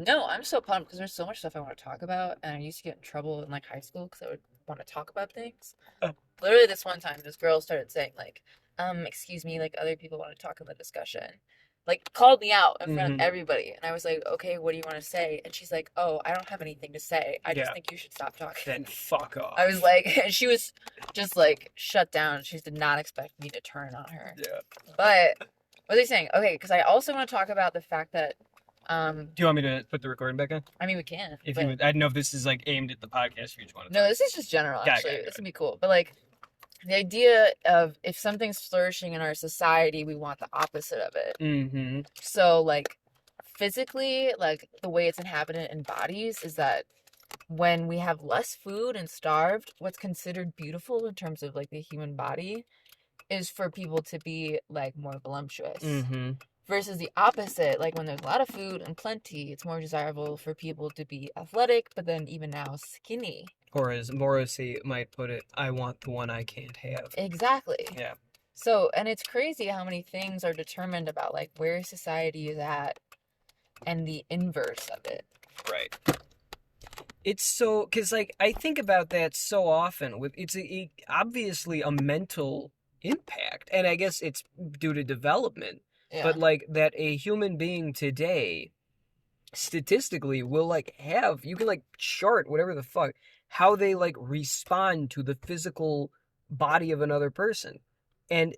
No, I'm so pumped because there's so much stuff I want to talk about, and I used to get in trouble in like high school because I would want to talk about things. Literally, this one time, this girl started saying like, excuse me, like other people want to talk in the discussion, like called me out in front of Mm-hmm. everybody, and I was like, okay, what do you want to say? And she's like, oh, I don't have anything to say. I just Yeah. think you should stop talking. Then fuck I was off. like, and she was just like shut down. She did not expect me to turn on her. Yeah. But what are they saying? Okay, because I also want to talk about the fact that, Do you want me to put the recording back on? I mean, we can, If you but would, I don't know if this is like aimed at the podcast. If you just want to no, talk. this is just general. Got it, Actually, got it, this got would be cool. But like the idea of if something's flourishing in our society, we want the opposite of it. it. Mm-hmm. So like physically, like the way it's inhabited in bodies is that when we have less food and starved, what's considered beautiful in terms of like the human body is for people to be like more voluptuous. Mm-hmm. Versus the opposite, like when there's a lot of food and plenty, it's more desirable for people to be athletic, but then even now skinny. Or as Morrissey might put it, I want the one I can't have. Exactly. Yeah. So, and it's crazy how many things are determined about like where society is at and the inverse of it. Right. It's so because like I think about that so often with obviously a mental impact, and I guess it's due to development. Yeah. But like that a human being today statistically will like have you can like chart whatever the fuck how they like respond to the physical body of another person, and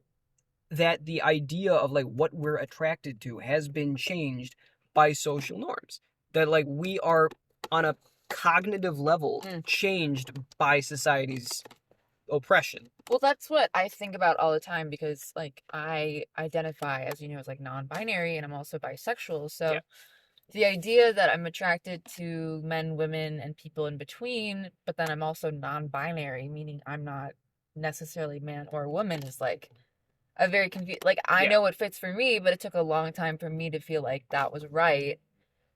that the idea of like what we're attracted to has been changed by social norms, that like we are on a cognitive level Mm. changed by society's oppression. Well, that's what I think about all the time because like I identify as you know as like non-binary and I'm also bisexual. So Yeah. the idea that I'm attracted to men, women, and people in between, but then I'm also non-binary, meaning I'm not necessarily man or woman, is like a very confused. Like I Yeah. know what fits for me, but it took a long time for me to feel like that was right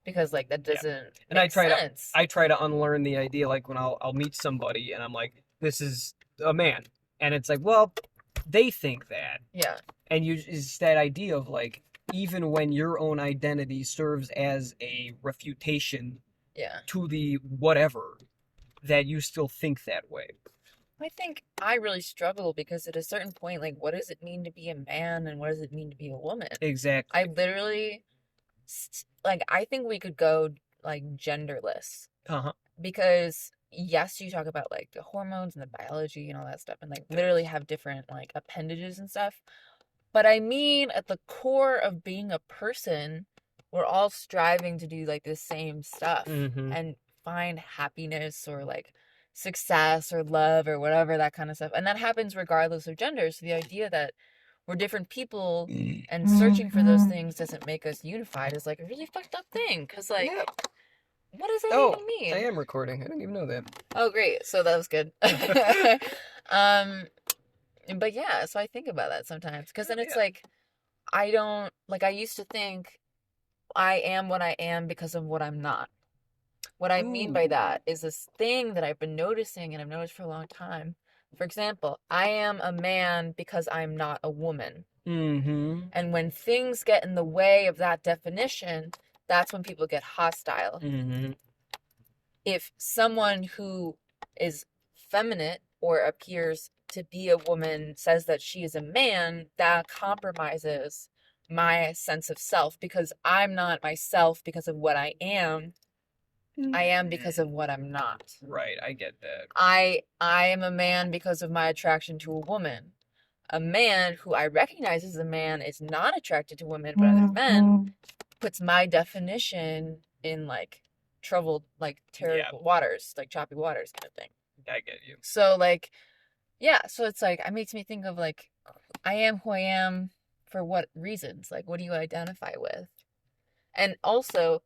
because like that Yeah. doesn't And I make try to sense. I try to unlearn the idea, like when I'll meet somebody and I'm like, this is a man. And it's like, well, they think that. Yeah. And you it's that idea of like even when your own identity serves as a refutation Yeah. to the whatever, that you still think that way. I think I really struggle because at a certain point, like, what does it mean to be a man and what does it mean to be a woman? I Exactly. literally, like, I think we could go like genderless Uh-huh. because yes, you talk about like the hormones and the biology and all that stuff and like literally have different like appendages and stuff. But I mean, at the core of being a person, we're all striving to do like the same stuff Mm-hmm. and find happiness or like success or love or whatever that kind of stuff. And that happens regardless of gender. So the idea that we're different people and searching for those things doesn't make us unified is like a really fucked up thing. Because, like, Yeah. what does that Oh, even mean? I am recording. I didn't even know that. Oh, great. So that was good. um, but yeah, so I think about that sometimes because then it's Yeah. like, I don't, like, I used to think I am what I am because of what I'm not. What I mean by Ooh. that is this thing that I've been noticing and I've noticed for a long time. For example, I am a man because I'm not a woman. Mm-hmm. And when things get in the way of that definition, that's when people get hostile. Mm-hmm. If someone who is feminine or appears to be a woman says that she is a man, that compromises my sense of self because I'm not myself because of what I am. I am because of what I'm not. Right, I get that. I am a man because of my attraction to a woman. A man who I recognize as a man is not attracted to women but other men puts my definition in like troubled, like terrible waters, like choppy waters kind of thing. I get you. So like, yeah, so it's like it makes me think of like I am who I am for what reasons? Like what do you identify with? And also,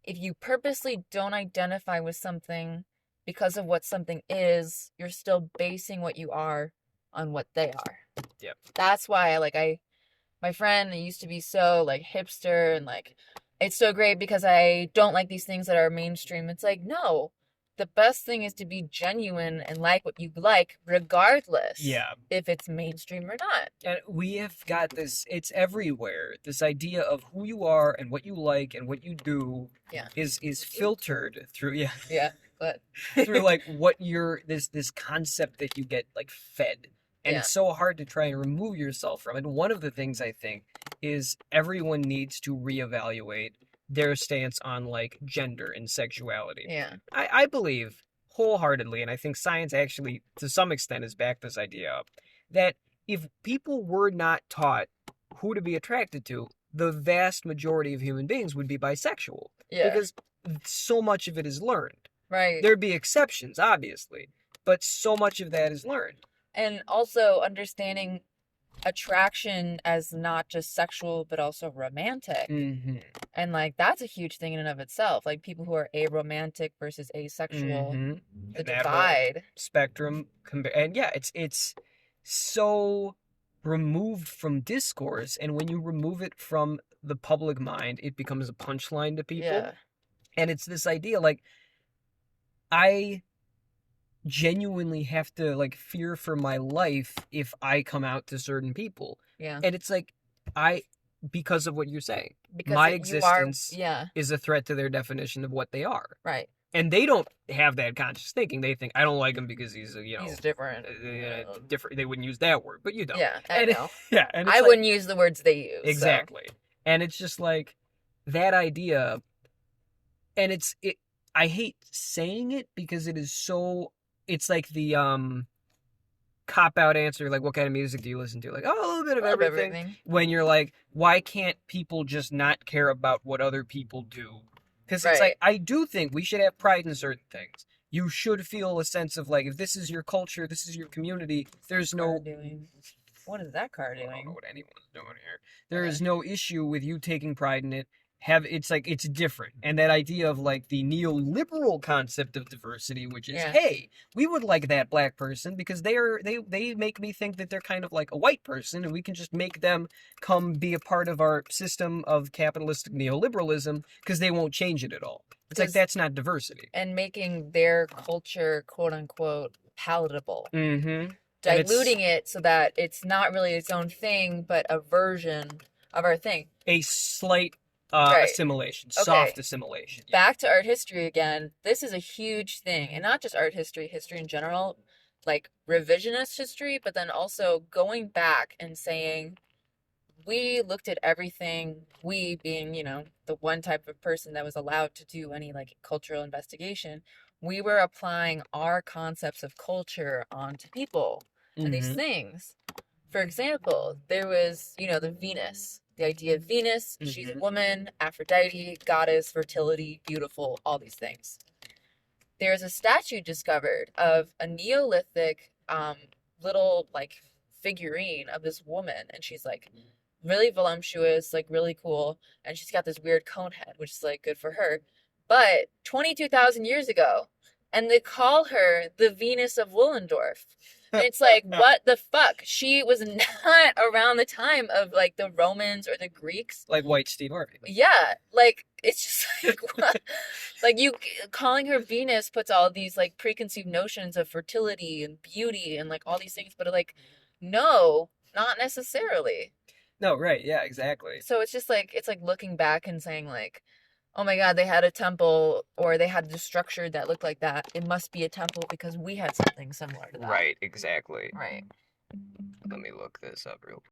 if you purposely don't identify with something because of what something is, you're still basing what you are on what they are. Yep. That's why my friend used to be so like hipster and like it's so great because I don't like these things that are mainstream. It's like, no. the best thing is to be genuine and like what you like, regardless Yeah. if it's mainstream or not. And we have got this, it's everywhere. This idea of who you are and what you like and what you do Yeah. is filtered through, yeah, Yeah, but through like what you're, this concept that you get like fed. And yeah, it's so hard to try and remove yourself from it. One of the things I think is everyone needs to reevaluate their stance on like gender and sexuality. yeah, I believe wholeheartedly, and I think science actually to some extent has backed this idea up, that if people were not taught who to be attracted to, the vast majority of human beings would be bisexual. yeah, Because so much of it is learned. right. There'd be exceptions, obviously, but so much of that is learned. And also understanding attraction as not just sexual but also romantic. Mm-hmm. And like that's a huge thing in and of itself. Like people who are aromantic versus asexual, Mm-hmm. the And that whole divide. spectrum, and yeah, it's so removed from discourse, and when you remove it from the public mind, it becomes a punchline to people. Yeah. And it's this idea, like, I genuinely have to like fear for my life if I come out to certain people. Yeah. And it's like because of what you're saying. Because My you are, existence yeah, is a threat to their definition of what they are. right. And they don't have that conscious thinking. They think I don't like him because he's He's different. different. They wouldn't use that word, but you don't. Yeah, I And know. yeah, and it's I like, wouldn't use the words they use. exactly. And it's just like that idea, and it. I hate saying it because it is so. It's like the cop out answer, like what kind of music do you listen to? Like, oh, a little bit of So, I love everything. When you're like, why can't people just not care about what other people do? Because it's like, Right. I do think we should have pride in certain things. You should feel a sense of like, if this is your culture, this is your community, there's Car no. doing. What is that car I don't know doing? what anyone's doing here. There is Okay. no issue with you taking pride in it. It's like it's different. And that idea of like the neoliberal concept of diversity, which is, Yeah. hey, we would like that black person because they make me think that they're kind of like a white person, and we can just make them come be a part of our system of capitalistic neoliberalism because they won't change it at all. It's like that's not diversity. And making their culture, quote unquote, palatable. Mm-hmm. Diluting it so that it's not really its own thing, but a version of our thing. A slight Right. assimilation, Okay. soft assimilation. Back to art history again. This is a huge thing, and not just art history, history in general, like revisionist history, but then also going back and saying, we looked at everything, we being, the one type of person that was allowed to do any like cultural investigation, we were applying our concepts of culture onto people and these Mm-hmm. things. For example, there was, the Venus, the idea of Venus. She's a Mhm. woman, Aphrodite, goddess, fertility, beautiful, all these things. There's a statue discovered of a Neolithic little like figurine of this woman, and she's like really voluptuous, like really cool, and she's got this weird cone head, which is like good for her. But 22,000 years ago, and they call her the Venus of Willendorf. And it's like, what the fuck? She was not around the time of like the Romans or the Greeks. Like white Steve Harvey. Yeah, like it's just like what? Like you calling her Venus puts all these like preconceived notions of fertility and beauty and like all these things, but like no, not necessarily. No, right, yeah, exactly. So it's like looking back and saying like, oh my God, they had a temple or they had the structure that looked like that. It must be a temple because we had something similar to that. Right, exactly. Right. Let me look this up real quick.